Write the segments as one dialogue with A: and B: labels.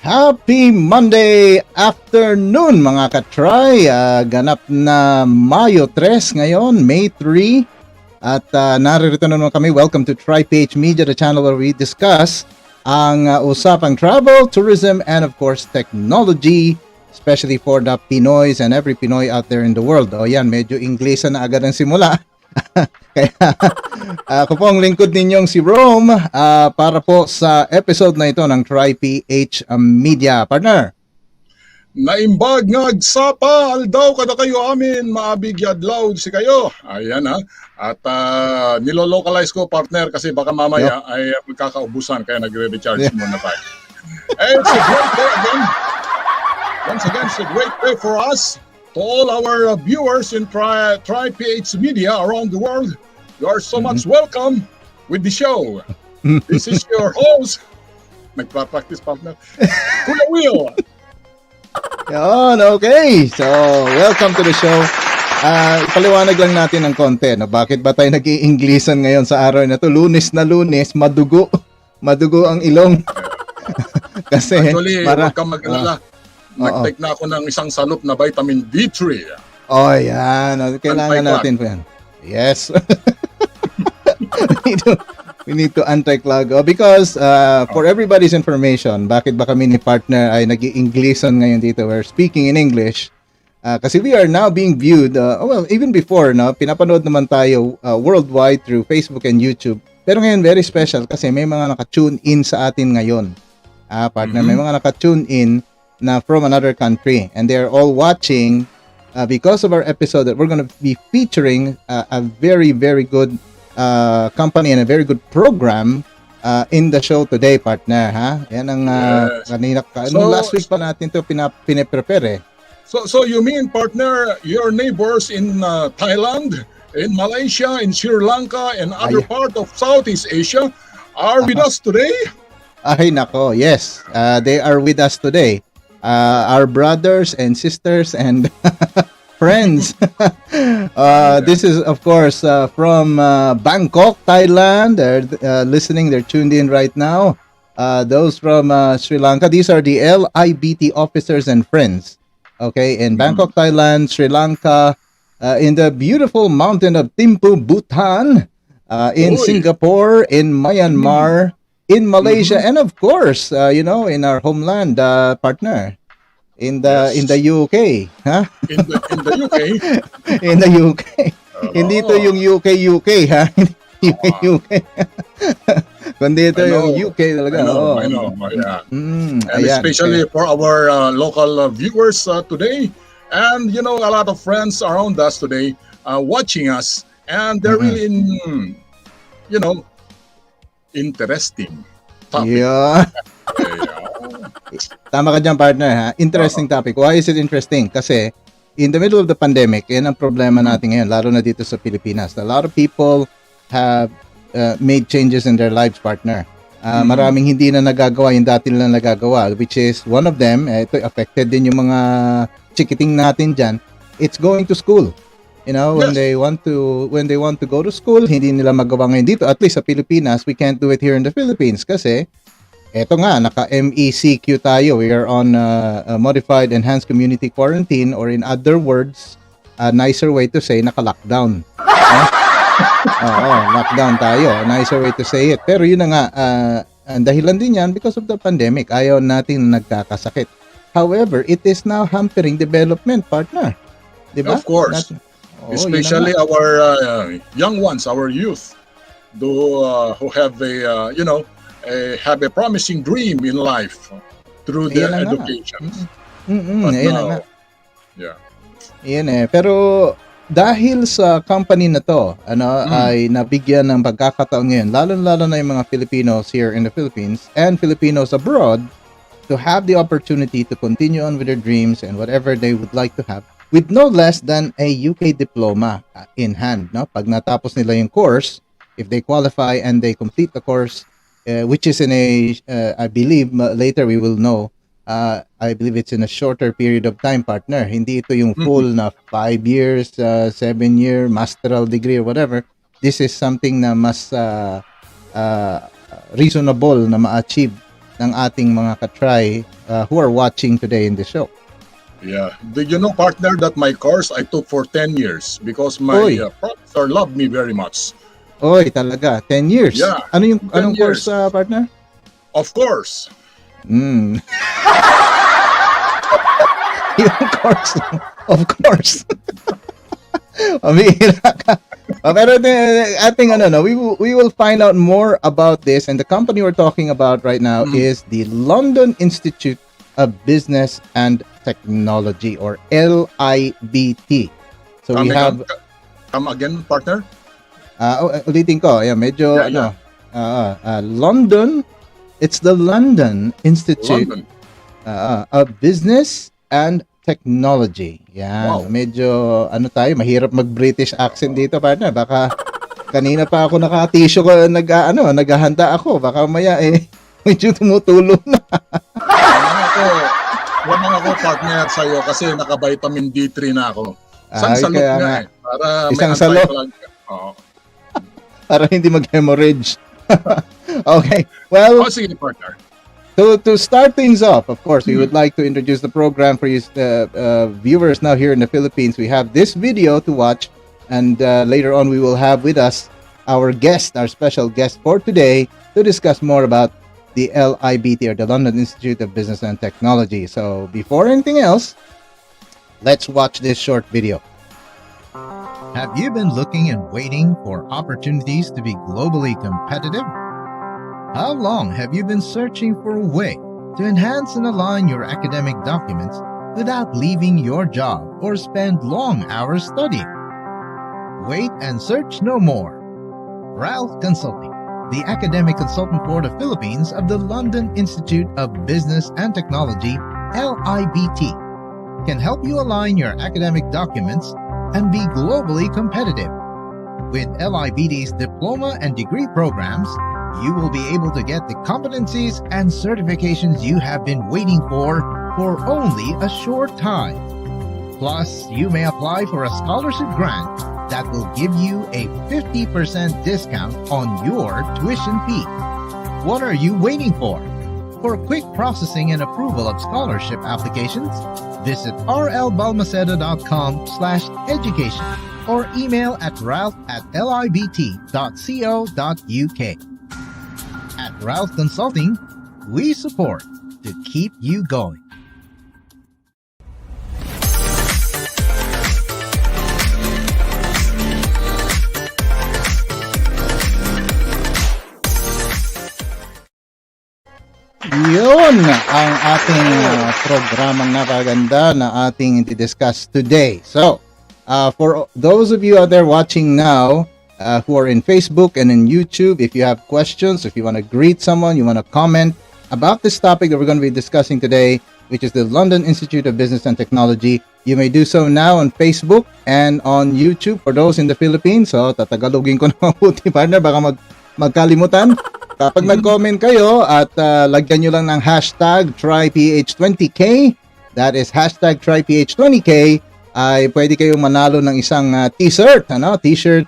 A: Happy Monday afternoon mga ka-try. Ganap na Mayo 3 ngayon, May 3. At naririto na naman kami. Welcome to TryPH Media, the channel where we discuss ang usapang travel, tourism, and of course technology, especially for the Pinoys and every Pinoy out there in the world. O yan, medyo Inglesa na agad ang simula. Kaya ako po ang lingkod ninyong si Rome para po sa episode na ito ng TryPH Media. Partner,
B: naimbag nga agsapa, aldaw kada kayo amin, maabigyad loud si kayo. Ayan ha. At nilolocalize ko partner kasi baka mamaya ay magkakaubusan kaya nagre-recharge muna tayo. It's a great day again. Once again, it's a great day for us. To all our viewers in TryPH Media around the world, you are so much welcome with the show. This is your host, nagpa-practice partner, Kuya Will.
A: Yun, okay. So, welcome to the show. Ipaliwanag lang natin ng konti. No? Bakit ba tayo nag-i-Inglesan ngayon sa araw na to? Lunes na Lunes, madugo. Madugo ang ilong. Kasi,
B: actually, huwag kang mag-alala. Nag-take na ako ng isang salop na vitamin D3.
A: Oh, yan. Kailangan natin po yan. Yes. we need to anti-clog. Because for everybody's information, bakit ba kami ni partner ay nag-i-Inglesan ngayon dito? We're speaking in English. Kasi we are now being viewed, well, even before, no, pinapanood naman tayo worldwide through Facebook and YouTube. Pero ngayon, very special kasi may mga naka-tune in sa atin ngayon. Partner, may mga naka-tune in na from another country, and they're all watching because of our episode that we're going to be featuring a very, very good company and a very good program in the show today, partner. Yan ang kanina, last week pa natin ito pinaprepare.
B: So you mean, partner, your neighbors in Thailand, in Malaysia, in Sri Lanka, and other part of Southeast Asia are with us today?
A: Ay nako, yes. They are with us today. Our brothers and sisters and friends. This is, of course, from Bangkok, Thailand. They're listening. They're tuned in right now. Those from Sri Lanka. These are the LIBT officers and friends. Okay, in Bangkok, Thailand, Sri Lanka, in the beautiful mountain of Thimphu, Bhutan, in Singapore, in Myanmar, in Malaysia, and of course, in our homeland, partner, in the UK, huh?
B: In the UK.
A: In the UK. Hindi ito yung UK, ha? UK. Kundi ito yung UK talaga.
B: I know. Yeah. And especially for our local viewers today, and a lot of friends around us today watching us, and they're really interesting topic.
A: Yeah. Tama ka dyan, partner, ha? Interesting topic. Why is it interesting? Kasi in the middle of the pandemic, yan ang problema natin ngayon, lalo na dito sa Pilipinas. A lot of people have made changes in their lives, partner. Maraming hindi na nagagawa yung dati nila nagagawa, which is one of them, ito affected din yung mga chikiting natin dyan. It's going to school. When they want to go to school, hindi nila magawa ngayon dito. At least sa Pilipinas, we can't do it here in the Philippines kasi eto nga, naka-MECQ tayo. We are on Modified Enhanced Community Quarantine, or in other words, a nicer way to say, naka-lockdown. Lockdown tayo. A nicer way to say it. Pero yun na nga, ang dahilan din yan because of the pandemic. Ayaw natin nagkakasakit. However, it is now hampering development, partner. Diba?
B: Of course. Especially our young ones, our youth, who have have a promising dream in life through their education.
A: Pero dahil sa company na to, ay nabigyan ng pagkakataon ngayon, lalo na yung mga Filipinos here in the Philippines and Filipinos abroad, to have the opportunity to continue on with their dreams and whatever they would like to have with no less than a UK Diploma in hand. No? Pag natapos nila yung course, if they qualify and they complete the course, which is in I believe later we will know, I believe it's in a shorter period of time, partner. Hindi ito yung full na 5 years, 7-year masteral degree or whatever. This is something na mas reasonable na ma-achieve ng ating mga katry who are watching today in the show.
B: Yeah. Did you know, partner, that my course I took for 10 years because my
A: Oy.
B: professor loved me very much.
A: Oy, talaga, 10 years.
B: Yeah,
A: Anong
B: 10
A: course,
B: years.
A: partner?
B: Of course.
A: Mm. Yung course, of course. Pamihira ka. Pero ating we will find out more about this, and the company we're talking about right now is the London Institute of Business and Technology, or LIBT. So we have
B: come again, partner.
A: ulitin ko, ayan, medyo London. It's the London Institute of Business and Technology. Yan. Wow. Medyo mahirap mag-British accent dito, partner. Baka kanina pa ako naka-tissue ko, naghahanda ako. Baka maya medyo tumutulo na.
B: Lamang ako, partner, sa'yo kasi naka-vitamin D3 na ako. Isang salot nga para
A: isang
B: may
A: salot. Para hindi mag-hemorrhage. Okay. Well,
B: sige, partner.
A: To start things off, of course, we would like to introduce the program for you viewers now here in the Philippines. We have this video to watch, and later on we will have with us our special guest for today, to discuss more about the LIBT, or the London Institute of Business and Technology. So before anything else, let's watch this short video. Have you been looking and waiting for opportunities to be globally competitive? How long have you been searching for a way to enhance and align your academic documents without leaving your job or spend long hours studying? Wait and search no more. Ralph Consulting, the academic consultant for the Philippines of the London Institute of Business and Technology, LIBT, can help you align your academic documents and be globally competitive. With LIBT's diploma and degree programs, you will be able to get the competencies and certifications you have been waiting for only a short time. Plus, you may apply for a scholarship grant that will give you a 50% discount on your tuition fee. What are you waiting for? For quick processing and approval of scholarship applications, visit rlbalmaceda.com/education or email at ralph@libt.co.uk. At Ralph Consulting, we support to keep you going. Yun ang ating programang napaganda na ating i-discuss today. So, for those of you out there watching now, who are in Facebook and in YouTube, if you have questions, if you want to greet someone, you want to comment about this topic that we're going to be discussing today, which is the London Institute of Business and Technology, you may do so now on Facebook and on YouTube for those in the Philippines. So, tatagalogin ko na mabuti, partner, baka magkalimutan. Kapag nag-comment kayo at lagyan nyo lang ng hashtag TryPH20K, that is hashtag TryPH20K, ay pwede kayong manalo ng isang t-shirt, t-shirt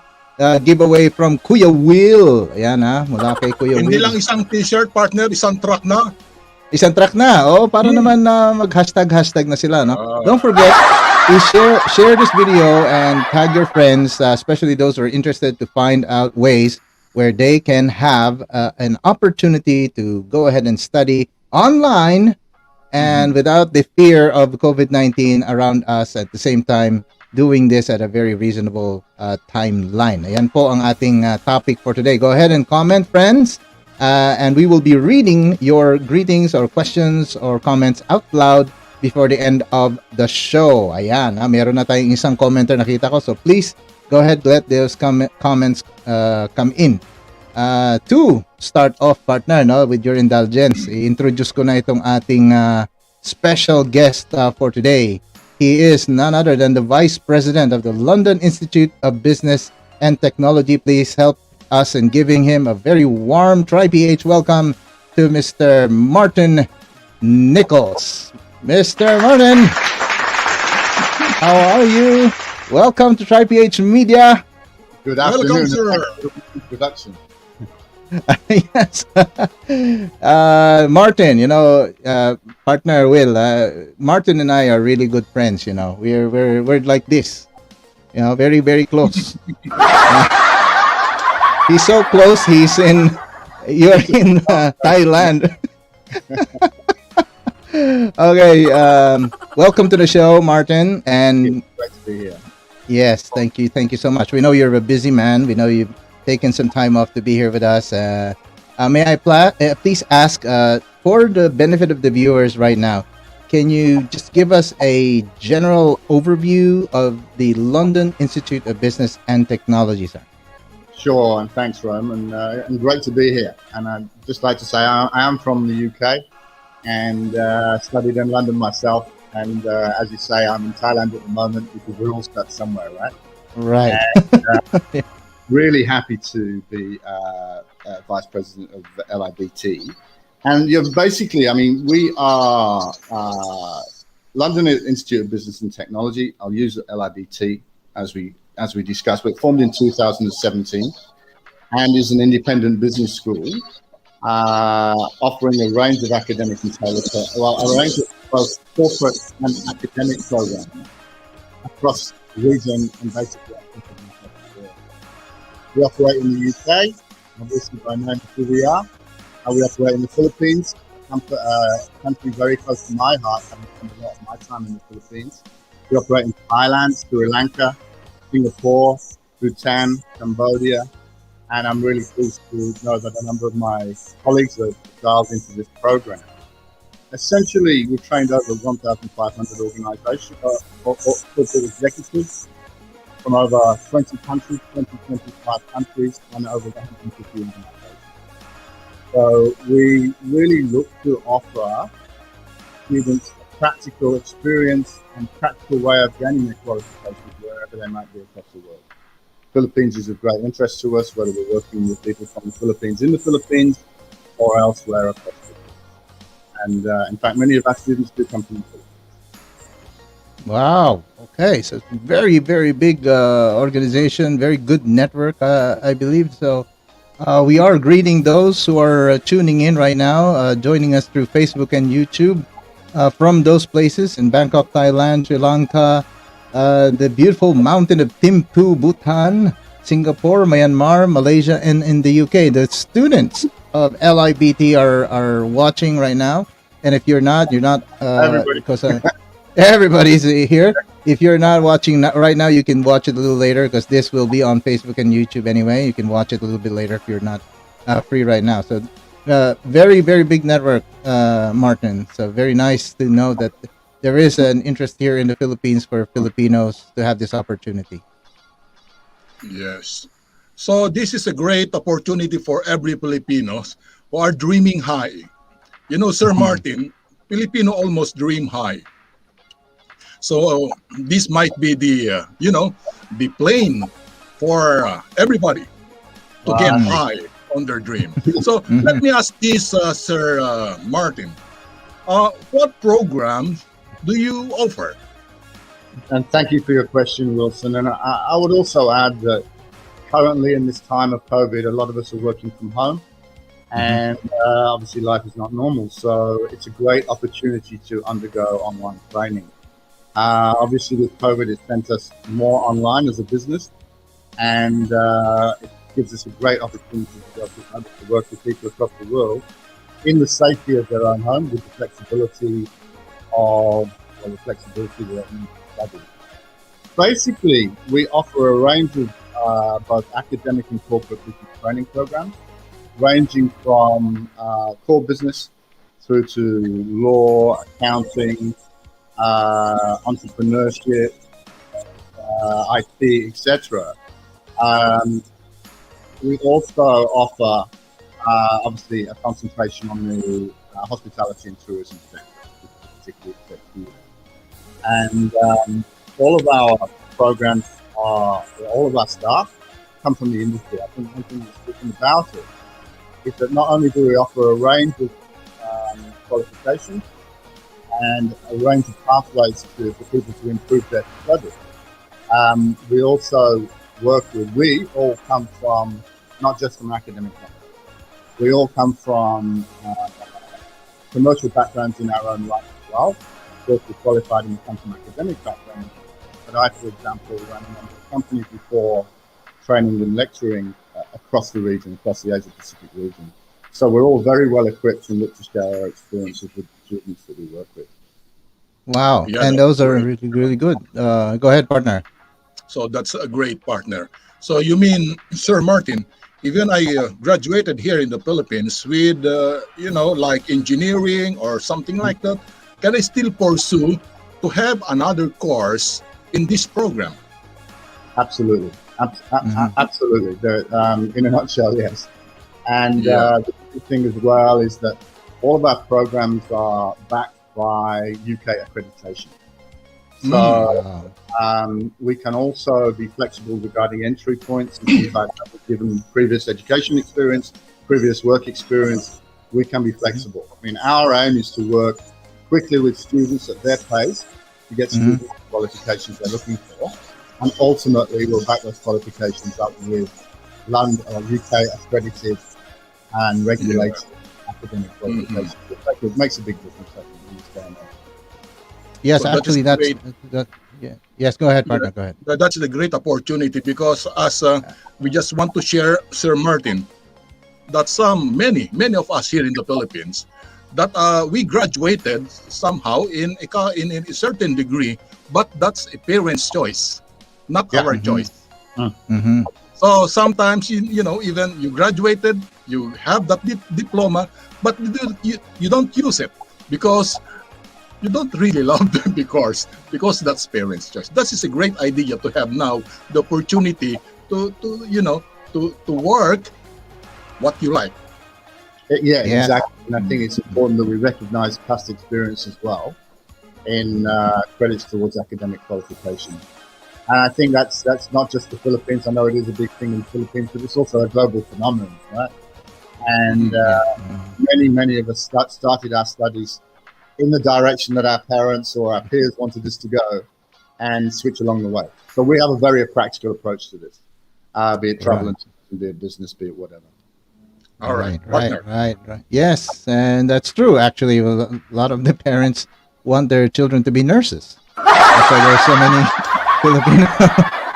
A: giveaway from Kuya Will. Ayan mula kay Kuya Will.
B: Hindi lang isang t-shirt, partner, isang truck na.
A: Isang truck na. Para naman mag-hashtag na sila, no? Don't forget to share this video and tag your friends, especially those who are interested to find out ways where they can have an opportunity to go ahead and study online and without the fear of COVID-19 around us, at the same time doing this at a very reasonable timeline. Ayan po ang ating topic for today. Go ahead and comment, friends, and we will be reading your greetings or questions or comments out loud before the end of the show. Ayan, meron na tayong isang commenter nakita ko, so please go ahead, let those comments come in. To start off, partner, with your indulgence, i-introduce ko na itong ating special guest for today. He is none other than the Vice President of the London Institute of Business and Technology. Please help us in giving him a very warm TryPH welcome to Mr. Martin Nichols. Mr. Martin, how are you? Welcome to TryPH Media.
C: Good afternoon.
B: Welcome, sir.
C: Introduction.
A: Yes. Martin, partner Will, Martin and I are really good friends. You know, we're like this. You know, very very close. He's so close. You're in Thailand. Okay. Welcome to the show, Martin. And
C: Great to be here.
A: yes, thank you so much. We know you're a busy man. We know you've taken some time off to be here with us. May I please ask, for the benefit of the viewers right now, can you just give us a general overview of the London Institute of Business and Technology, sir?
C: Sure, and thanks, Rome, and great to be here. And I'd just like to say I am from the UK and studied in London myself. And as you say, I'm in Thailand at the moment because we're all stuck somewhere, right?
A: Right.
C: And, really happy to be Vice President of LIBT. And you're basically, I mean, we are London Institute of Business and Technology. I'll use LIBT as we discussed. We're formed in 2017 and is an independent business school offering a range of academic and a range of both corporate and academic programs across the region and basically we operate in the UK, obviously by knowing who we are. We operate in the Philippines, a country very close to my heart, having spent a lot of my time in the Philippines. We operate in Thailand, Sri Lanka, Singapore, Bhutan, Cambodia, and I'm really pleased to know that a number of my colleagues have dialed into this program. Essentially, we've trained over 1,500 organizations, corporate executives from over 20 countries, 25 countries, and over 150 organizations. So we really look to offer students a practical experience and practical way of gaining their qualifications wherever they might be across the world. Philippines is of great interest to us, whether we're working with people from the Philippines in the Philippines or elsewhere across the world. And in fact, many of our students do come from the Philippines.
A: Wow. Okay. So it's very, very big organization, very good network, I believe. So we are greeting those who are tuning in right now, joining us through Facebook and YouTube from those places in Bangkok, Thailand, Sri Lanka, the beautiful mountain of Thimphu, Bhutan, Singapore, Myanmar, Malaysia, and in the UK. The students of LIBT are watching right now. And if you're not,
C: Everybody.
A: because everybody's here. If you're not watching right now, you can watch it a little later because this will be on Facebook and YouTube anyway. You can watch it a little bit later if you're not free right now. So very, very big network, Martin. So very nice to know that there is an interest here in the Philippines for Filipinos to have this opportunity.
B: Yes. So this is a great opportunity for every Filipinos who are dreaming high. You know, Sir Martin, Filipino almost dream high. So this might be the the plane for everybody to get high on their dream. So let me ask this, Sir Martin. What programs do you offer?
C: And thank you for your question, Wilson. And I would also add that currently in this time of COVID, a lot of us are working from home. And obviously life is not normal. So it's a great opportunity to undergo online training. Obviously with COVID, it sent us more online as a business. And it gives us a great opportunity to work with people across the world in the safety of their own home with the flexibility that we study. Basically, we offer a range of both academic and corporate business training programs, ranging from core business through to law, accounting, entrepreneurship, IT, etc. We also offer, obviously, a concentration on the hospitality and tourism sector, particularly here. And all of our programs all of our staff come from the industry. I think one thing that's different about it is that not only do we offer a range of qualifications and a range of pathways for people to improve their studies, we also we all come from, not just from academic backgrounds, we all come from commercial backgrounds in our own right as well. Of course, we're qualified and we come from academic backgrounds. But I, for example, ran a number of companies before training and lecturing across the region, across the Asia Pacific region. So we're all very well equipped and look to share our experiences with the students that we work with.
A: Wow.
B: Yeah,
A: And
B: that's
A: those are
B: great.
A: really, really good. Go ahead, partner.
B: So that's a great partner. So you mean, Sir Martin, even I graduated here in the Philippines with, like engineering or something like that, can I still pursue to have another course in this program?
C: Absolutely. Absolutely. In a nutshell, yes. And
B: Yeah.
C: the good thing as well is that all of our programs are backed by UK accreditation. So
A: Wow.
C: we can also be flexible regarding entry points and things like that. Given previous education experience, previous work experience, we can be flexible. I mean, our aim is to work quickly with students at their pace to get students the qualifications they're looking for. And ultimately, we'll back those qualifications up with London or UK accredited and regulated academic qualifications. It makes a big difference, I think, in this day and age.
A: Yes,
B: So that is
A: actually, that's
B: great.
A: that. Yeah. Yes, go ahead,
B: Yeah,
A: partner. Go ahead.
B: that's a great opportunity because as we just want to share, Sir Martin, that many of us here in the Philippines that we graduated somehow in a certain degree, but that's a parent's choice, not
C: Yeah.
B: our choice.
A: Mm-hmm.
B: So sometimes even you graduated, you have that diploma, but you don't use it because you don't really love the course because that's parents' choice. That is a great idea to have now the opportunity to work what you like.
C: Yeah,
A: Yeah.
C: exactly. And I think it's important that we recognise past experience as well in credits towards academic qualification. And I think that's not just the Philippines. I know it is a big thing in the Philippines, but it's also a global phenomenon, right? And many of us started our studies in the direction that our parents or our peers wanted us to go and switch along the way. So we have a very practical approach to this, be it travel and be it business, be it whatever.
B: All right,
A: Right.
B: partner.
A: Yes, and that's true. Actually, a lot of the parents want their children to be nurses. That's why there's so many Filipino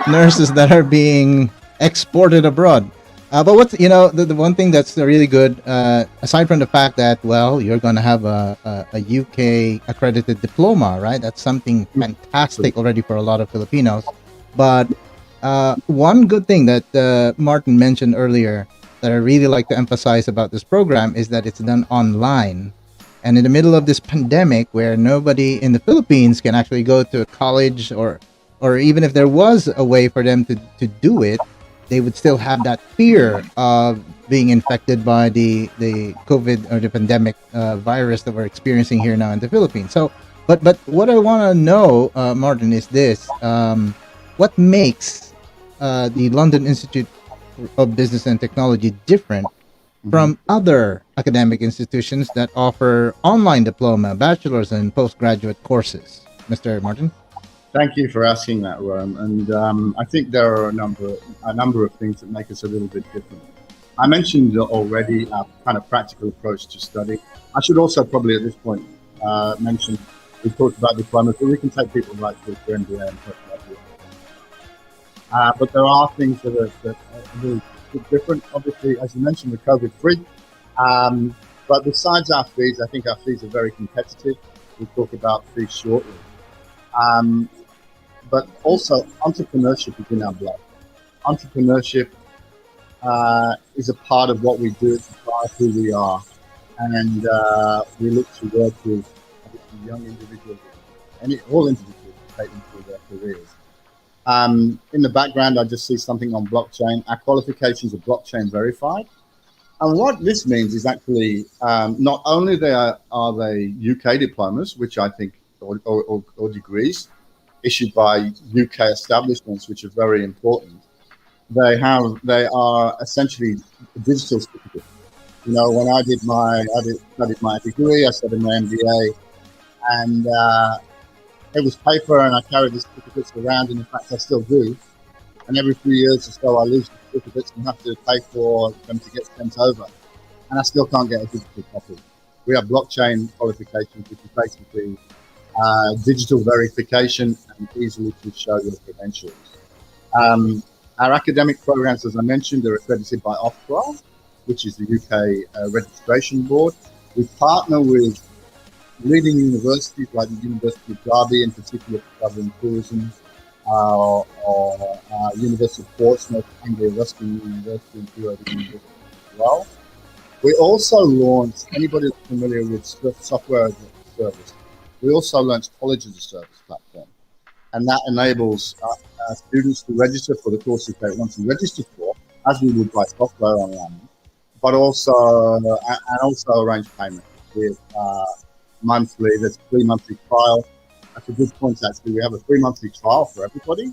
A: nurses that are being exported abroad. But what's the one thing that's really good, aside from the fact that you're gonna have a UK accredited diploma, right? That's something fantastic already for a lot of Filipinos. But one good thing that Martin mentioned earlier that I really like to emphasize about this program is that it's done online. And in the middle of this pandemic where nobody in the Philippines can actually go to a college or even if there was a way for them to do it, they would still have that fear of being infected by the COVID or the pandemic virus that we're experiencing here now in the Philippines. So, but what I want to know, Martin, is this: what makes the London Institute of Business and Technology different from other academic institutions that offer online diploma, bachelor's, and postgraduate courses? Mr. Martin?
C: Thank you for asking that, Rome. And I think there are a number of things that make us a little bit different. I mentioned already our kind of practical approach to study. I should also probably at this point mention we talked about diplomas, but we can take people right through to MBA and postgraduate. But there are things that are a little bit different. Obviously, as you mentioned, we're COVID-free. But besides our fees, I think our fees are very competitive. We'll talk about fees shortly. But also, entrepreneurship is in our blood. Entrepreneurship is a part of what we do. It's a part of who we are. And we look to work with young individuals, all individuals, to take them through their careers. In the background, I just see something on blockchain. Our qualifications are blockchain verified. And what this means is actually not only are they UK diplomas, which I think, or degrees issued by UK establishments, which are very important. They are essentially digital certificates. You know, when I studied my degree, I studied my MBA, and it was paper, and I carried the certificates around, and in fact, I still do. And every few years or so, I lose the certificates and have to pay for them to get sent over, and I still can't get a digital copy, We have blockchain qualifications, which is basically digital verification and easily to show your credentials. Our academic programs, as I mentioned, are accredited by Ofqual, which is the UK registration board. We partner with leading universities like the University of Derby, in particular for travel and tourism, or University of Portsmouth, Anglia Ruskin University, and few other universities as well. We also launched, anybody that's familiar with software as a service, we also launched College as a Service platform. And that enables students to register for the courses they want to register for, as we would buy software online, but also arrange payment with monthly. There's a 3-monthly trial. That's a good point, actually. We have a 3-monthly trial for everybody,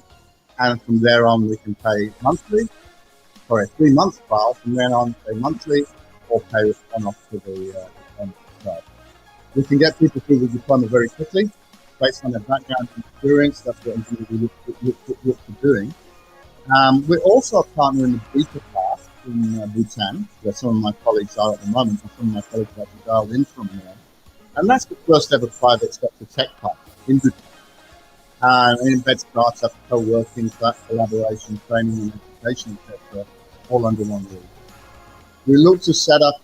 C: and from there on we can pay monthly. Sorry, a 3-month trial. From then on, pay monthly or pay with one-off for the trial. We can get people through the diploma very quickly based on their background and experience. That's what we look for doing. We're also partnering with Beta Path in Bhutan, where some of my colleagues are at the moment, and some of my colleagues are actually dialed in from there. And that's the first ever private sector tech partner in Bhutan. It embeds startups, co-working, collaboration, training and education, etc., all under one roof. We look to set up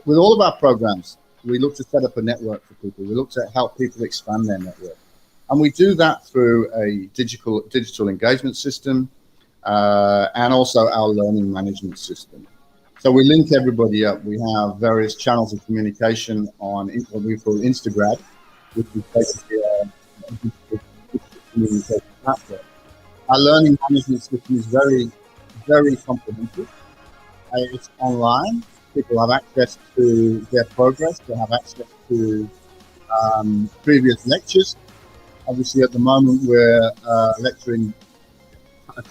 C: with all of our programs, we look to set up a network for people. We look to help people expand their network. And we do that through a digital engagement system and also our learning management system. So we link everybody up. We have various channels of communication on what we call Instagrad, which is basically a digital communication platform. Our learning management system is very, very comprehensive. It's online. People have access to their progress. They have access to previous lectures. Obviously, at the moment, we're lecturing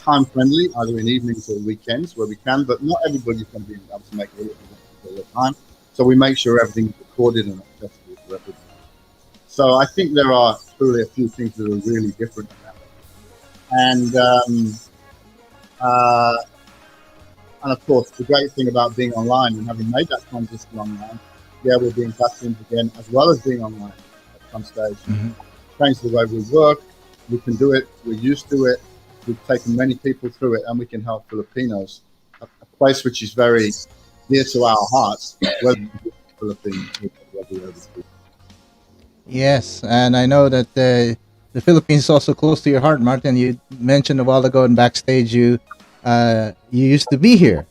C: time friendly, either in evenings or weekends where we can, but not everybody's going to be able to make it all the time. So we make sure everything's recorded and accessible for everybody. So I think there are truly a few things that are really different about it. And of course, the great thing about being online and having made that transition online, yeah, we'll be in classrooms again, as well as being online at some stage. Mm-hmm. Change the way we work. We can do it. We're used to it. We've taken many people through it, and we can help Filipinos, a place which is very dear to our hearts, whether it's Philippines or whether it's overseas.
A: Yes, and I know that the Philippines is also close to your heart, Martin. You mentioned a while ago in backstage you used to be here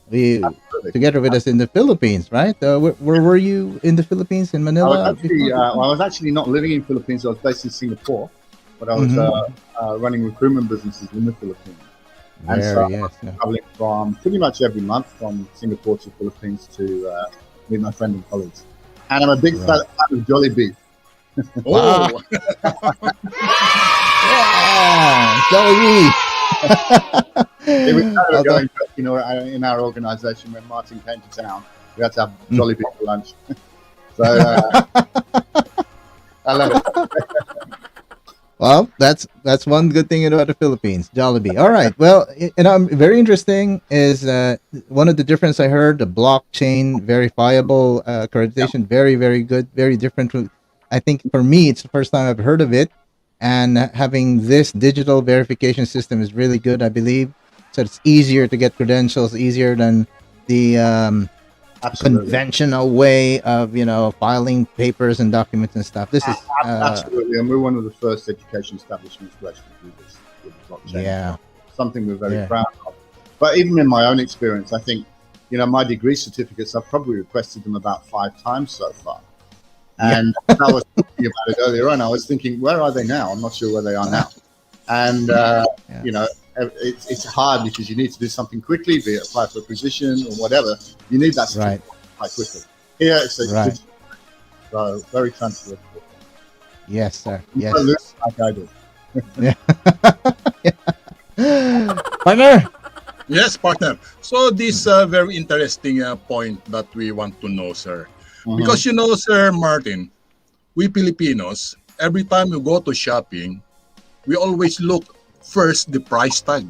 A: together with us in the Philippines, right? Where were you in the Philippines, in Manila?
C: I was actually not living in the Philippines. I was based in Singapore, but I was running recruitment businesses in the Philippines. And so I was traveling from pretty much every month from Singapore to Philippines to meet my friends and colleagues. And I'm a big fan of Jollibee.
B: Oh!
A: Yeah, Jollibee!
C: It was kind of going, you know, in our organisation when Martin came to town, we had to have Jollibee for lunch. So I love it.
A: Well, that's one good thing about the Philippines, Jollibee. All right. Well, very interesting is one of the difference I heard, the blockchain verifiable accreditation, very, very good, very different. I think for me, it's the first time I've heard of it, and having this digital verification system is really good, I believe. So it's easier to get credentials, easier than the conventional way of filing papers and documents and stuff. This is
C: absolutely, and we're one of the first education establishments to actually do this with the blockchain.
A: Yeah,
C: something we're very proud of. But even in my own experience, I think my degree certificates, I've probably requested them about 5 times so far. And I was thinking about it earlier on. I was thinking, where are they now? I'm not sure where they are now. And it's hard because you need to do something quickly, be it apply for a position or whatever. You need that quite quickly. Here it's so very transferable.
A: Yes, sir.
C: You
A: Yes.
C: don't lose like I do.
A: Partner.
B: Yes, partner. So this very interesting point that we want to know, sir. Because Sir Martin, we Filipinos, every time we go to shopping, we always look first the price tag.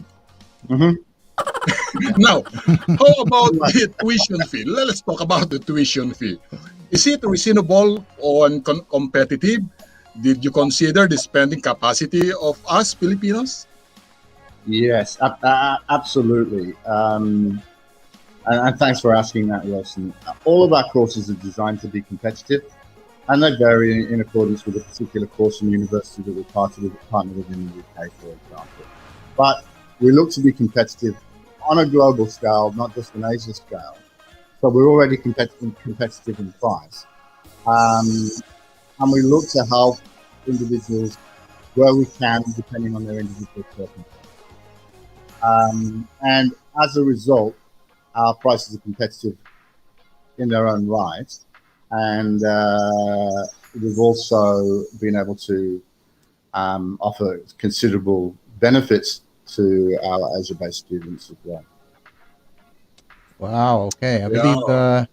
B: Now, how about the tuition fee? Let's talk about the tuition fee. Is it reasonable or competitive? Did you consider the spending capacity of us Filipinos?
C: Yes, absolutely. And thanks for asking that, Wilson. All of our courses are designed to be competitive, and they vary in accordance with a particular course and university that we're partnered with in the UK, for example. But we look to be competitive on a global scale, not just an Asia scale. So we're already competitive in price. And we look to help individuals where we can, depending on their individual circumstances. And as a result, our prices are competitive in their own right. And we've also been able to offer considerable benefits to our Asia-based students as well.
A: Wow. Okay. I believe
B: Yeah.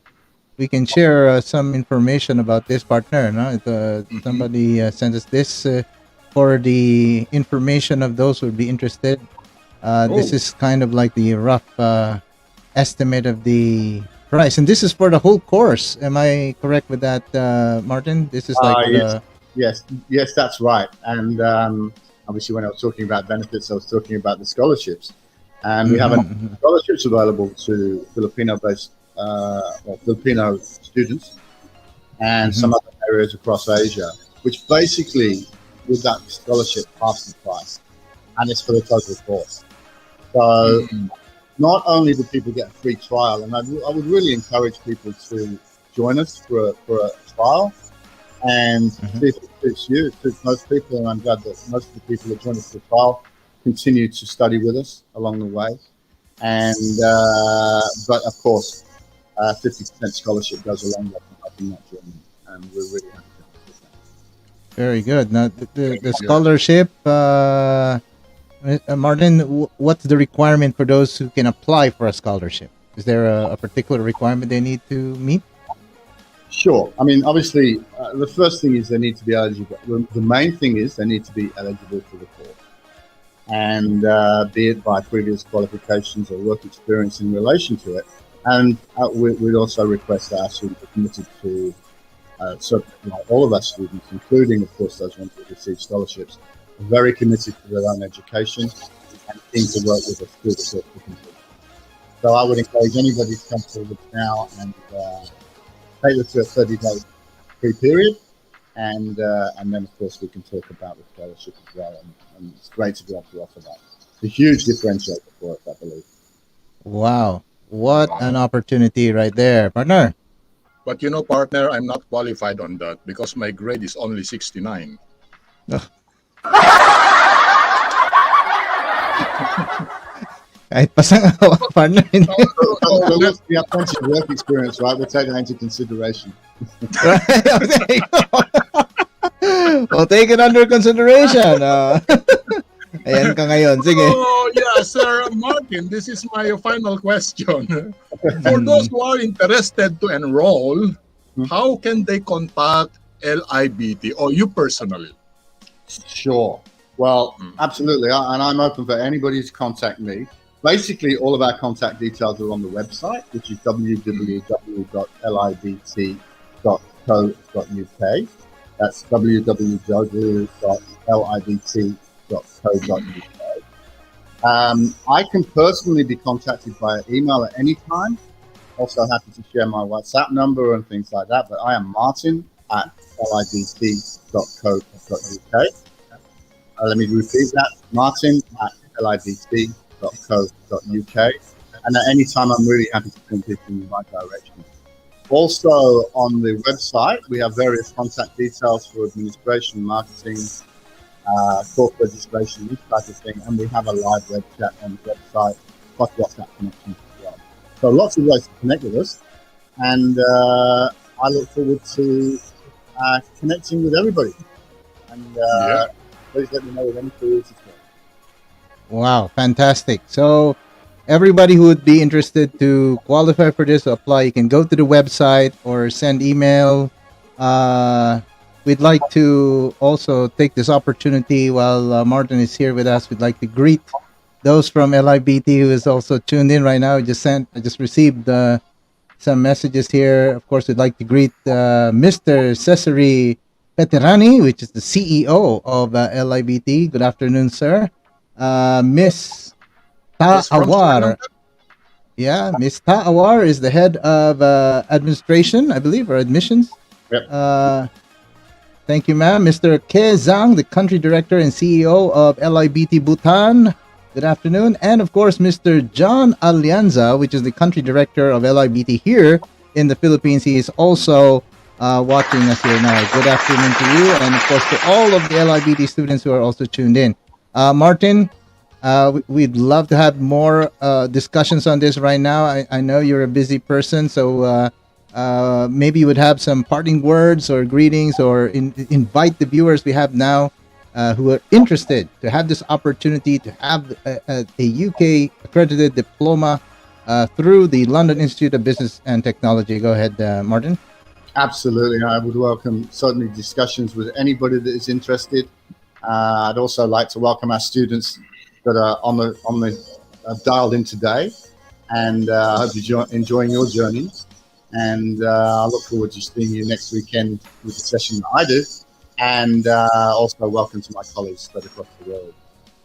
A: we can share some information about this partner. No?
B: Mhm.
A: Somebody sent us this for the information of those who would be interested. This
B: Oh,
A: is kind of like the rough estimate of the price, and this is for the whole course. Am I correct with that, Martin? This is like
C: Yes,
A: the.
C: yes, that's right. And obviously, when I was talking about benefits, I was talking about the scholarships. And we have
A: Mhm,
C: enough
A: mhm,
C: scholarships available to Filipino-based or Filipino students and
A: mhm.
C: some other areas across Asia, which basically, with that scholarship, half the price, and it's for the total course. So
B: mhm.
C: not only do people get a free trial, and I would really encourage people to join us for a trial and
A: Mhm.
C: see if it suits you. It suits most people, and I'm glad that most of the people that join us for the trial continue to study with us along the way. And but of course, 50% scholarship goes a long way in helping that journey, and we're really happy to help with that.
A: Very good. Now, the
B: Yeah.
A: scholarship, Martin, what's the requirement for those who can apply for a scholarship? Is there a particular requirement they need to meet?
C: Sure. I mean, obviously, the first thing is they need to be eligible. The main thing is they need to be eligible for the course, and be it by previous qualifications or work experience in relation to it. And we'd also request that our students are committed to, like all of our students, including, of course, those ones that receive scholarships, are very committed to their own education and keen to work with us through the course to complete. So I would encourage anybody to come forward now and take this to a 30-day free period. And then, of course, we can talk about the scholarship as well. And it's great to be able to offer that. It's a huge differentiator for us, I believe.
A: Wow. What an
B: Wow.
A: opportunity right there, partner.
B: But you know, partner, I'm not qualified on that because my grade is only 69.
A: Kahit pasangawa, partner.
B: So,
C: So
B: let,
C: we have plenty of work experience, right? We'll take that into consideration.
A: Right? Oh, there you go. Well, take it under consideration. Ayan ka ngayon. Sige.
B: oh, yeah, Sir Martin, this is my final question. For those
A: Mm.
B: who are interested to enroll,
C: Hmm.
B: how can they contact LIBT or you personally?
C: Sure. Well,
B: Mm.
C: absolutely. And I'm open for anybody to contact me. Basically, all of our contact details are on the website, which is www.libt.co.uk. That's www.libt.co.uk. I can personally be contacted via email at any time. Also happy to share my WhatsApp number and things like that. But I am Martin at libt.co.uk. Let me repeat that, Martin at libt.co.uk. And at any time, I'm really happy to point people in the right direction. Also, on the website, we have various contact details for administration, marketing, course registration, this type of thing. And we have a live web chat on the website, plus WhatsApp connections as well. So lots of ways to connect with us. And I look forward to connecting with everybody. And
B: Yeah.
C: please let me know if any queries as well.
A: Wow, fantastic. So, everybody who would be interested to qualify for this, apply, you can go to the website or send email. We'd like to also take this opportunity while Martin is here with us. We'd like to greet those from LIBT who is also tuned in right now. I just received some messages here. Of course, we'd like to greet Mr. Cesare Peterani, which is the CEO of LIBT. Good afternoon, sir. Miss
B: Yes, from Sri
A: Taawar.
B: Lanka.
A: Yeah, Miss Taawar is the head of administration, I believe, or admissions.
C: Yep.
A: Thank you, ma'am. Mr. Ke Zhang, the country director and CEO of LIBT Bhutan. Good afternoon. And of course, Mr. John Alianza, which is the country director of LIBT here in the Philippines. He is also watching us here now. Good afternoon to you. And of course, to all of the LIBT students who are also tuned in. Martin, we'd love to have more discussions on this right now. I know you're a busy person, so maybe you would have some parting words or greetings, or invite the viewers we have now who are interested to have this opportunity to have a UK accredited diploma through the London Institute of Business and Technology. Go ahead, Martin.
C: Absolutely. I would welcome certainly discussions with anybody that is interested. I'd also like to welcome our students that are on the dialed in today, and I hope you're enjoying your journey. And I look forward to seeing you next weekend with the session that I do. And also welcome to my colleagues spread across the world.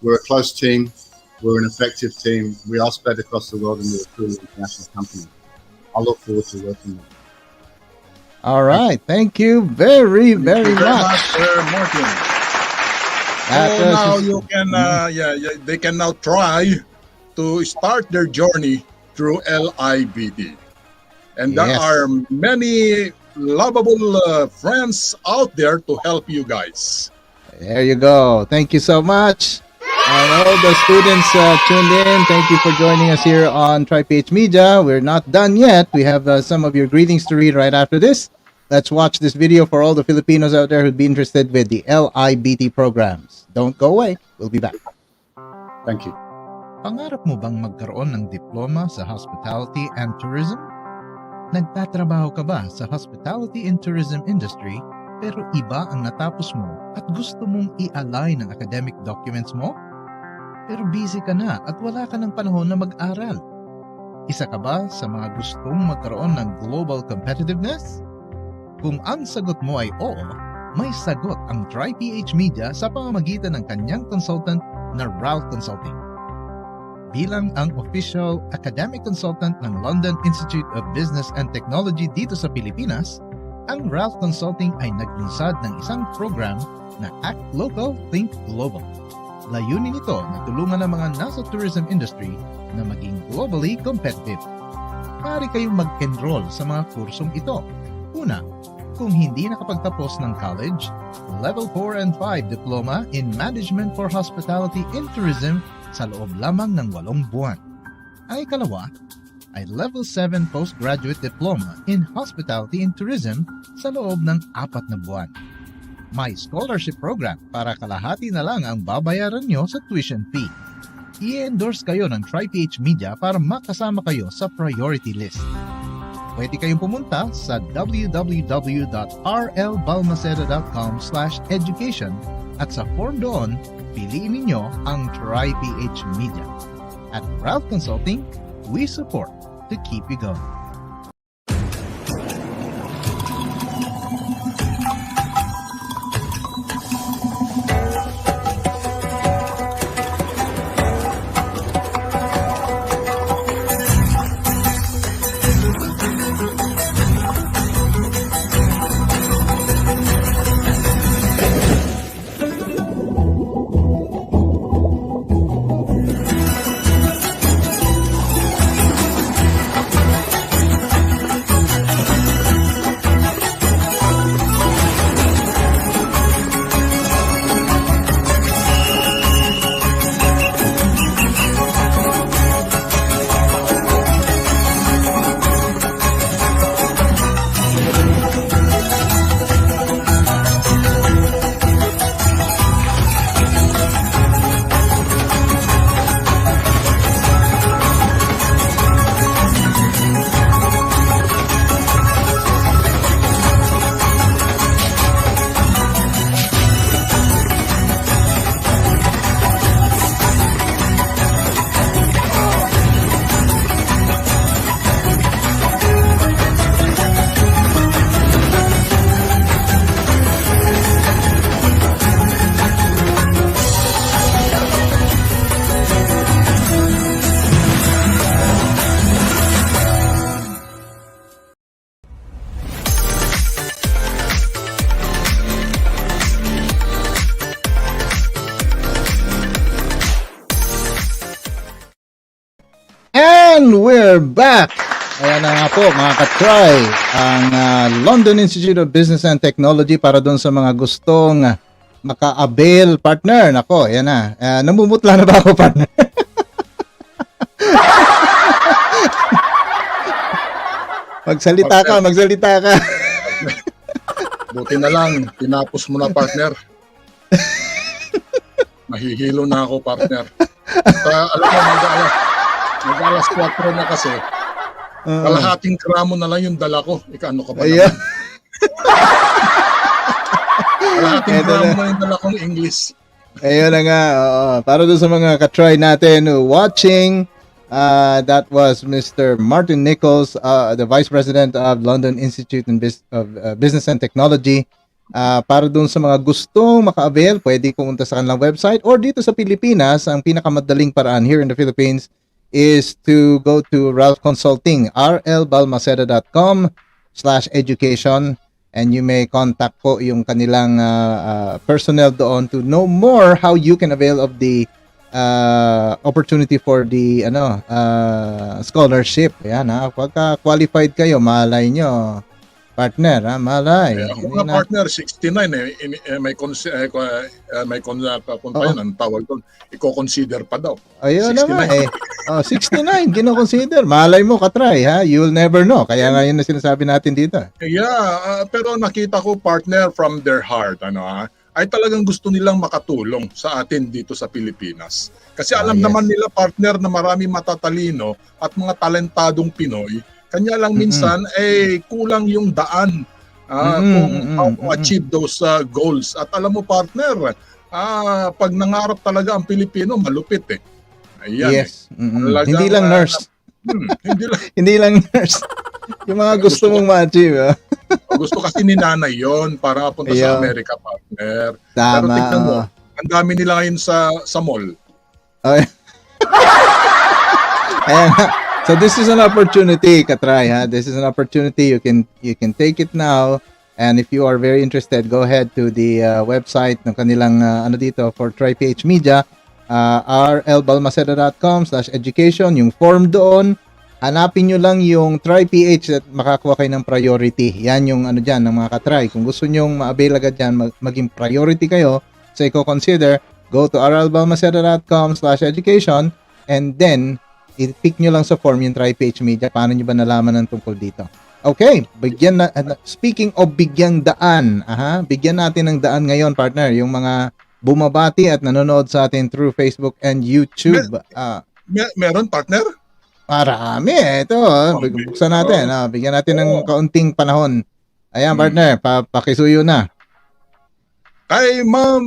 C: We're a close team. We're an effective team. We are spread across the world, and we're a truly international company. I look forward to working with you.
A: All right. Thank you very, very
B: Thank you
A: much.
B: Martin. So now you can, they can now try to start their journey through LIBT. And there
A: Yes.
B: are many lovable friends out there to help you guys.
A: There you go. Thank you so much. And all the students tuned in, thank you for joining us here on TryPH Media. We're not done yet. We have some of your greetings to read right after this. Let's watch this video for all the Filipinos out there who'd be interested with the LIBT programs. Don't go away. We'll be back.
C: Thank you.
A: Pangarap mo bang magkaroon ng diploma sa hospitality and tourism? Nagtatrabaho ka ba sa hospitality and tourism industry pero iba ang natapos mo at gusto mong i-align ang academic documents mo? Pero busy ka na at wala ka ng panahon na mag-aral. Isa ka ba sa mga gustong magkaroon ng global competitiveness? Kung ang sagot mo ay oo, may sagot ang TryPH Media sa pamamagitan ng kanyang consultant na Ralph Consulting. Bilang ang official academic consultant ng London Institute of Business and Technology dito sa Pilipinas, ang Ralph Consulting ay naglunsad ng isang program na Act Local, Think Global. Layunin nito na tulungan ang mga nasa tourism industry na maging globally competitive. Maaari kayong mag-enroll sa mga kursong ito. Una, kung hindi nakapagtapos ng college, Level 4 and 5 Diploma in Management for Hospitality and Tourism sa loob lamang ng 8 buwan. Ang ikalawa ay Level 7 Postgraduate Diploma in Hospitality and Tourism sa loob ng 4 na buwan. May scholarship program para kalahati na lang ang babayaran nyo sa tuition fee. I-endorse kayo ng TryPH Media para makasama kayo sa priority list. Pwede kayong pumunta sa www.rlbalmaceda.com/education at sa form doon, piliin ninyo ang TryPH Media. At Ralph Consulting, we support to keep you going. we're back! Ayan na nga po mga ka-try, ang London Institute of Business and Technology para doon sa mga gustong maka-avail, partner. Nako, ayan na. Namumutla na ba ako, partner? Magsalita ka.
B: Buti na lang, tinapos mo na, partner. Mahihilo na ako, partner. At alam mo, mag-alas 4 na kasi, kalahating gramo na lang yung dala ko. Ano ka ba naman? Kalahating gramo na yung dala kong English.
A: Ayun na nga. Para doon sa mga ka-try natin watching, that was Mr. Martin Nichols, the Vice President of London Institute of Business and Technology. Para doon sa mga gustong maka-avail, pwede pumunta sa kanilang website or dito sa Pilipinas, ang pinakamadaling paraan here in the Philippines is to go to Ralph Consulting, rlbalmaceda.com/education, and you may contact po yung kanilang personnel doon to know more how you can avail of the opportunity for the scholarship. Yan ha, pagka qualified kayo, malay nyo, partner, ha, malay.
B: Ako nga, partner, 69 may ang tawag doon, i-consider pa daw.
A: Ayun naman 69, kino-consider. Malay mo, katry, ha? You'll never know. Kaya nga yun na sinasabi natin dito.
B: Yeah, pero nakita ko, partner, from their heart, ay talagang gusto nilang makatulong sa atin dito sa Pilipinas. Kasi alam naman nila, partner, na marami matatalino at mga talentadong Pinoy. Kanya lang minsan kulang yung daan kung how to achieve those goals. At alam mo, partner, pag nangarap talaga ang Pilipino, malupit eh. Ayan,
A: yes. Hindi lang nurse. Hindi lang nurse. Yung mga gusto mong ma-achieve.
B: Gusto kasi ni nanay yon para punta sa Amerika, partner.
A: Tama.
B: Pero tignan mo, ang dami nila ngayon sa mall.
A: Okay. Ayan. So this is an opportunity, katry, ha? This is an opportunity. You can take it now. And if you are very interested, go ahead to the website ng kanilang dito for TryPH Media, rlbalmaceda.com/education, yung form doon. Hanapin nyo lang yung TryPH at makakuha kayo ng priority. Yan yung dyan ng mga katry. Kung gusto nyo ma-avail agad dyan, maging priority kayo sa i-consider, go to rlbalmaceda.com/education and then i-pick nyo lang sa form yung TryPH Media. Paano nyo ba nalaman ng tungkol dito? Okay, speaking of bigyang daan, bigyan natin ng daan ngayon, partner, yung mga bumabati at nanonood sa atin through Facebook and YouTube.
B: Meron, partner?
A: Marami. Ito, buksan natin. Bigyan natin ng kaunting panahon. Ayan, partner, pakisuyo na.
B: Kay Ma'am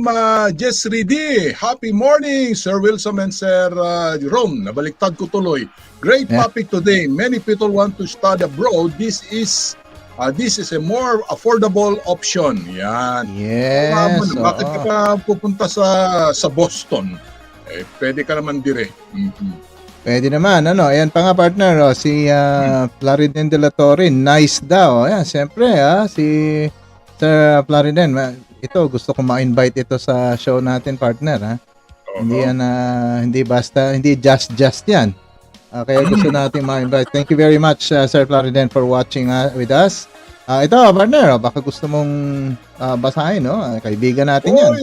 B: Jessry D, happy morning, Sir Wilson and Sir Jerome. Nabaliktad ko tuloy. Great topic today. Many people want to study abroad. This is a more affordable option. Yan.
A: Yes.
B: Bakit ka pa pupunta sa Boston? Pwede ka naman dire.
A: Pwede naman. Ayan pa nga, partner. Si Plaridel de la Torre, nice daw. Ayan, siyempre, si Sir Plaridel, ito, gusto ko ma-invite ito sa show natin, partner. Hindi basta, hindi just yan. Kaya gusto natin ma-invite. Thank you very much, Sir Plaridel, for watching with us. Ito, partner, baka gusto mong basahin, kaibigan natin yan.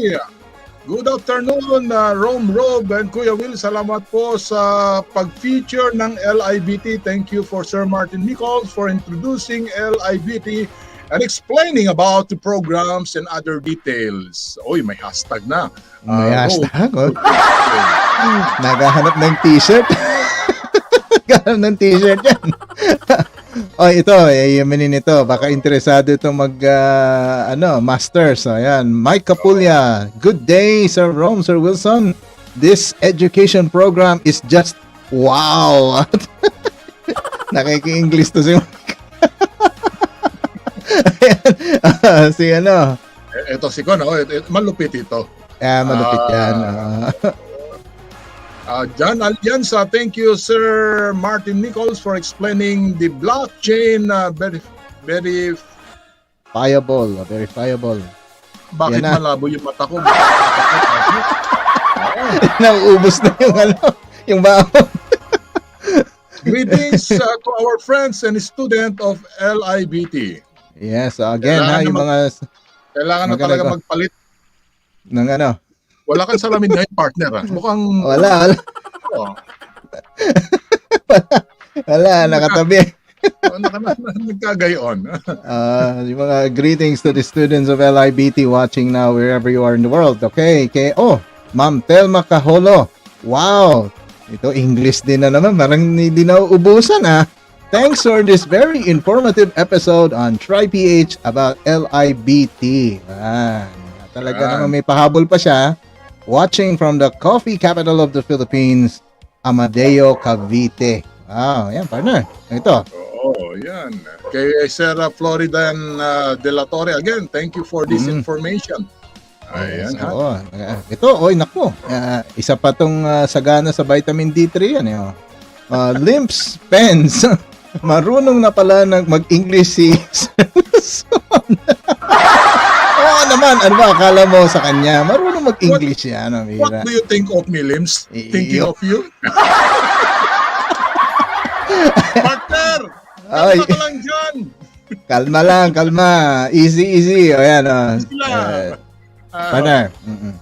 B: Good afternoon, Rome Rob and Kuya Will. Salamat po sa pag-feature ng LIBT. Thank you for Sir Martin Nichols for introducing LIBT and explaining about the programs and other details. Oy, may hashtag na.
A: May hashtag? Naghahanap ng t-shirt? Naghahanap ng t-shirt yan. Ito, yamanin ito. Baka interesado itong masters. Ayan, Mike Capulya. Good day, Sir Rome, Sir Wilson. This education program is just wow. Nakiki-English to si Mike.
B: Ito si Kon, malupit ito.
A: Malupit yan.
B: John Alianza, thank you Sir Martin Nichols for explaining the blockchain
A: verifiable.
B: Bakit malabo yung mata ko?
A: Nauubos na yung yung baon.
B: Greetings to our friends and student of LIBT.
A: Yes, again,
B: Kailangan
A: yung
B: na
A: mga
B: Kailangan na
A: magaling
B: talaga
A: ko.
B: magpalit.
A: Ng ano?
B: Wala kang salamin ngayon, partner. Mukhang...
A: Wala.
B: Oh,
A: Wala, nakatabi.
B: nagkagayon.
A: Yung mga greetings to the students of LIBT watching now wherever you are in the world. Okay, Ma'am Telma Kaholo. Wow, ito English din na naman. Parang hindi na uubusan Thanks for this very informative episode on TryPH about LIBT. Talaga naman may pahabol pa siya. Watching from the coffee capital of the Philippines, Amadeo, Cavite. Wow, yan partner. Ito.
B: Yan. Kay Sir Floridan De La Torre, again, thank you for this information. Ayan,
A: Oo. Ito, nako. Isa pa tong sagana sa vitamin D3 yan. Limps Pens. Marunong na pala mag-English si Oo naman, ano ba akala mo sa kanya? Marunong mag-English yan.
B: What do you think of me, Lims? Thinking of you? Partner! Kalma ka lang dyan!
A: Kalma. Easy. O yan. Partner.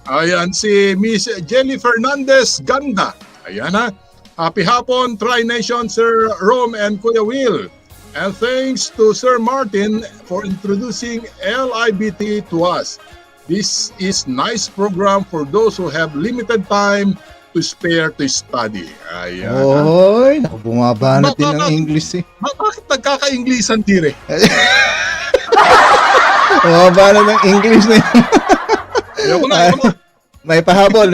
B: Ayan, si Miss Jenny Fernandez Ganda. Ayan Happy hapon, Tri-Nation, Sir Rome and Kuya Will. And thanks to Sir Martin for introducing LIBT to us. This is nice program for those who have limited time to spare to study. Ayan.
A: Oy, bumabanat din ng English
B: Bakit nagkaka-Inglesan, tire?
A: Bumabanat ng English na yun.
B: Ayoko na.
A: May pahabol.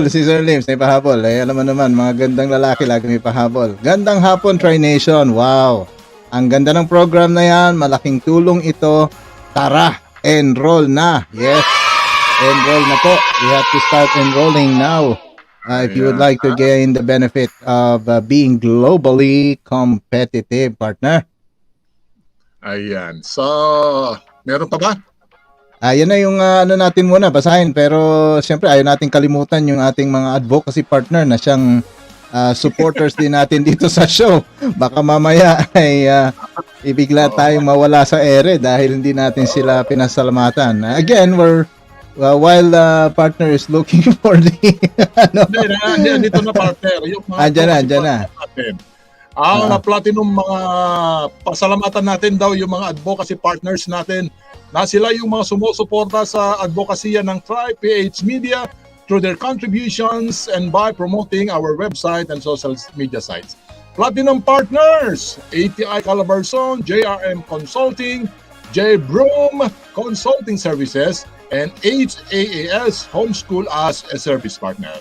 A: Si Sir Lims, may pahabol. Alam mo naman, mga gandang lalaki lagi may pahabol. Gandang hapon, Tri-Nation. Wow. Ang ganda ng program na yan. Malaking tulong ito. Tara, enroll na. Yes. Enroll na po. You have to start enrolling now. If you would like to gain the benefit of being globally competitive, partner.
B: Ayan. So, meron pa ba?
A: Yan na yung natin muna, basahin. Pero siyempre, ayaw natin kalimutan yung ating mga advocacy partner na siyang supporters din natin dito sa show. Baka mamaya ay ibigla tayong mawala sa ere dahil hindi natin sila pinasalamatan. Again, while partner is looking for the...
B: Dito na partner. Yung mga
A: Andyan na.
B: Ang platinum mga pasalamatan natin daw yung mga advocacy partners natin na sila yung mga sumusuporta sa advokasya ng TryPH Media through their contributions and by promoting our website and social media sites. Platinum partners, ATI Calabarzon, JRM Consulting, J. Broom Consulting Services, and HAAS Homeschool as a service partner.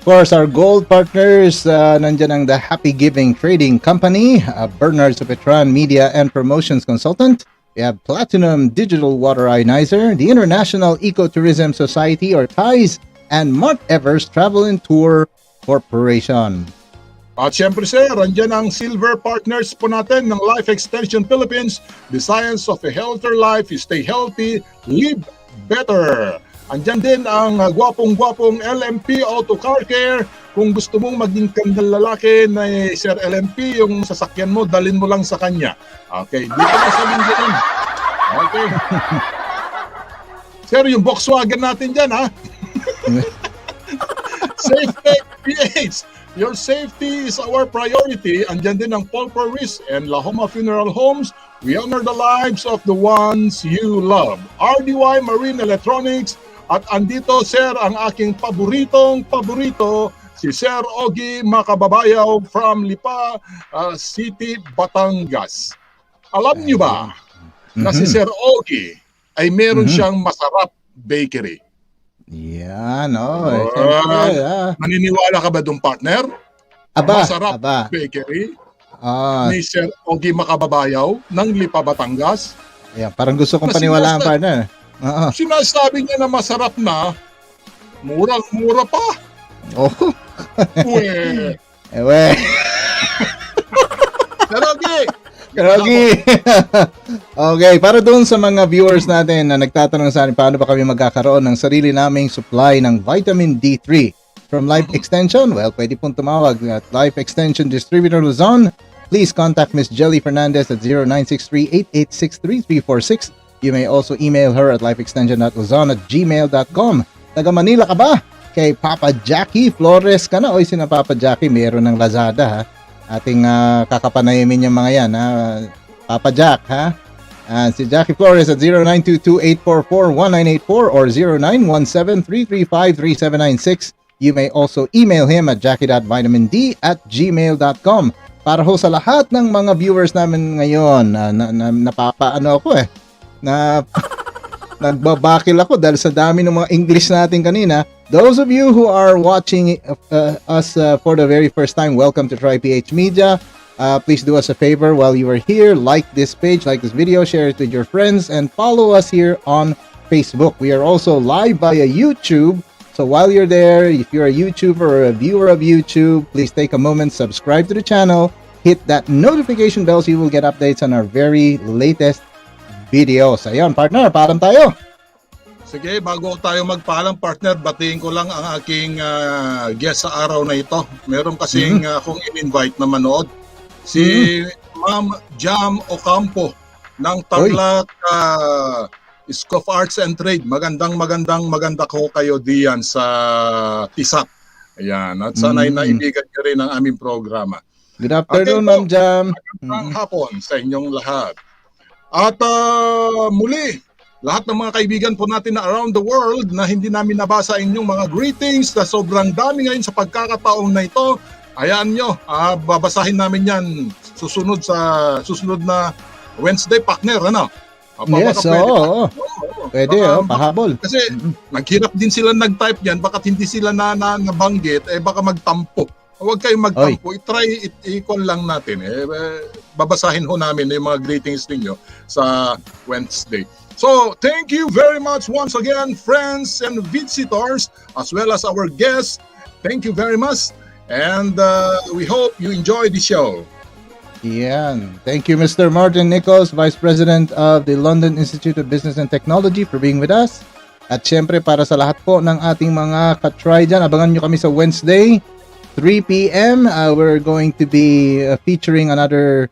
A: Of course, our gold partners, nandyan ang the Happy Giving Trading Company, Bernard Supetran Media and Promotions Consultant. We have Platinum Digital Water Ionizer, the International Ecotourism Society or TIES, and Mark Evers Travel and Tour Corporation.
B: At syempre sir, andyan ang silver partners po natin ng Life Extension Philippines, the science of a healthier life, stay healthy, live better. Andyan din ang gwapong-gwapong LMP Auto Car Care. Kung gusto mong maging kandang lalaki na Sir LMP, yung sasakyan mo, dalin mo lang sa kanya. Okay, dito na sa Lingganan. Okay. Sir, yung Volkswagen natin dyan, Safety PH. Your safety is our priority. Andyan din ang Paul Paris and La Homa Funeral Homes. We honor the lives of the ones you love. RDY Marine Electronics. At andito, sir, ang aking paborito, si Sir Ogie Makababayaw from Lipa City, Batangas. Alam niyo ba na si Sir Ogie ay meron siyang masarap bakery?
A: Yan,
B: Maniniwala ka ba dong partner? Masarap bakery ni Sir Ogie Makababayaw ng Lipa, Batangas.
A: Yeah, parang gusto kong paniwalaan, partner.
B: Sinasabi niya na masarap na, murang-mura pa.
A: Oh.
B: Uwe.
A: Karogi. Okay, para doon sa mga viewers natin na nagtatanong sa akin paano ba kami magkakaroon ng sarili naming supply ng vitamin D3. from Life Extension, well, pwede pong tumawag at Life Extension Distributor Luzon. Please contact Miss Jelly Fernandez at 0963-8863-346. You may also email her at lifeextension.luzon@gmail.com. Taga Manila ka ba? Kay Papa Jackie Flores ka na. Oy, sina Papa Jackie, meron ng Lazada ha. Ating kakapanayamin yung mga yan ha. Papa Jack ha. Si Jackie Flores at 0922-844-1984 or 0917-335-3796. You may also email him at jackie.vitamind@gmail.com. Para ho sa lahat ng mga viewers namin ngayon, napapaano ako nagbabakil ako dahil sa dami ng mga English natin kanina. Those of you who are watching us for the very first time, welcome to TryPH Media. Please do us a favor while you are here, like this page, like this video, share it with your friends, and follow us here on Facebook. We are also live via YouTube. So while you're there, if you're a YouTuber or a viewer of YouTube, please take a moment, subscribe to the channel, hit that notification bell so you will get updates on our very latest videos. Ayun, partner, paalam tayo.
B: Sige, bago tayo magpaalam, partner, batiin ko lang ang aking guest sa araw na ito. Meron kasing akong in-invite na manood. Si Ma'am Jam Ocampo ng Tarlac School of Arts and Trade. Maganda ko kayo diyan sa TISAP. Ayan, at sana'y naibigan nyo rin ang aming programa.
A: Good afternoon, Ma'am Jam.
B: Magandang hapon sa inyong lahat. At muli, lahat ng mga kaibigan po natin na around the world na hindi namin nabasa inyong mga greetings na sobrang dami ngayon sa pagkakataong na ito, ayan nyo, babasahin namin yan susunod na Wednesday, partner, ano?
A: Yes, oo. Pwede, pahabol.
B: Kasi naghirap din sila nag-type yan, baka hindi sila nabanggit, baka magtampo. Huwag kayong magtampo, i-call lang natin. Babasahin ho namin yung mga greetings ninyo sa Wednesday. So, thank you very much once again, friends and visitors, as well as our guests. Thank you very much, and we hope you enjoy the show.
A: Yan. Thank you, Mr. Martin Nichols, Vice President of the London Institute of Business and Technology, for being with us. At syempre, para sa lahat po ng ating mga katry dyan, abangan nyo kami sa Wednesday, 3 p.m. We're going to be featuring another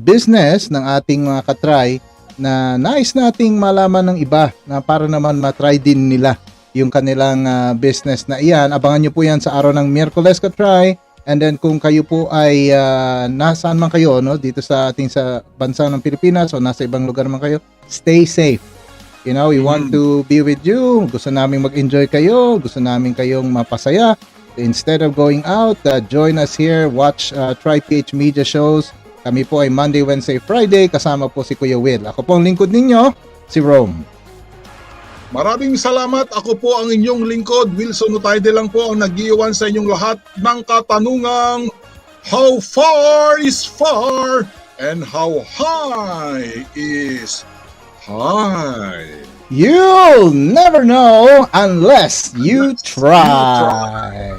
A: business ng ating mga katry na nais nating malaman ng iba na para naman matry din nila yung kanilang business na iyan. Abangan nyo po yan sa araw ng Miyerkules katry. And then kung kayo po ay nasaan man kayo, no, dito sa ating sa bansa ng Pilipinas o nasa ibang lugar man kayo, stay safe. You know, we want to be with you. Gusto namin mag-enjoy kayo. Gusto namin kayong mapasaya. Instead of going out, join us here. Watch TryPH Media shows. Kami po ay Monday, Wednesday, Friday. Kasama po si Kuya Will. Ako po ang lingkod ninyo, si Rome.
B: Maraming salamat. Ako po ang inyong lingkod, Wilson Utayde lang po ang nag-iwan sa inyong lahat ng katanungang how far is far and how high is high.
A: You'll never know unless you try.